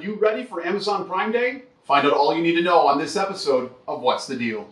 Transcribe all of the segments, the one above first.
you ready for Amazon Prime Day? Find out all you need to know on this episode of What's the Deal?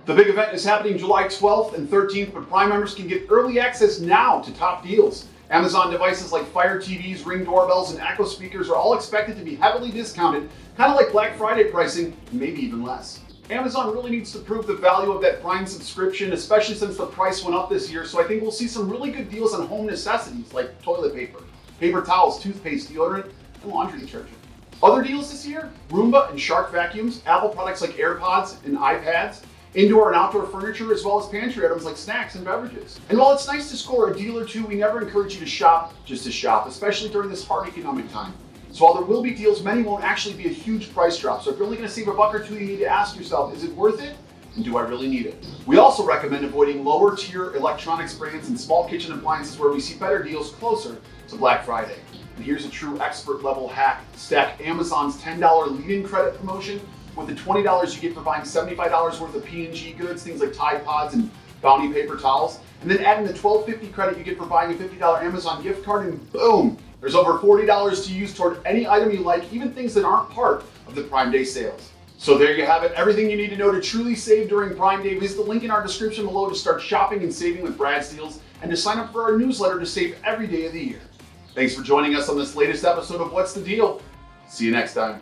The big event is happening July 12th and 13th, but Prime members can get early access now to top deals. Amazon devices like Fire TVs, Ring doorbells, and Echo speakers are all expected to be heavily discounted, kind of like Black Friday pricing, maybe even less. Amazon really needs to prove the value of that Prime subscription, especially since the price went up this year, so I think we'll see some really good deals on home necessities like toilet paper, paper towels, toothpaste, deodorant, and laundry detergent. Other deals this year? Roomba and Shark vacuums, Apple products like AirPods and iPads, indoor and outdoor furniture, as well as pantry items like snacks and beverages. And while it's nice to score a deal or two, we never encourage you to shop just to shop, especially during this hard economic time. So while there will be deals, many won't actually be a huge price drop. So if you're only gonna save a buck or two, you need to ask yourself, is it worth it? And do I really need it? We also recommend avoiding lower tier electronics brands and small kitchen appliances where we see better deals closer to Black Friday. And here's a true expert level hack. Stack Amazon's $10 lead-in credit promotion with the $20 you get for buying $75 worth of P&G goods, things like Tide Pods and Bounty paper towels. And then add in the $12.50 credit you get for buying a $50 Amazon gift card, and boom, there's over $40 to use toward any item you like, even things that aren't part of the Prime Day sales. So there you have it, everything you need to know to truly save during Prime Day. Visit the link in our description below to start shopping and saving with Brad's Deals, and to sign up for our newsletter to save every day of the year. Thanks for joining us on this latest episode of What's the Deal? See you next time.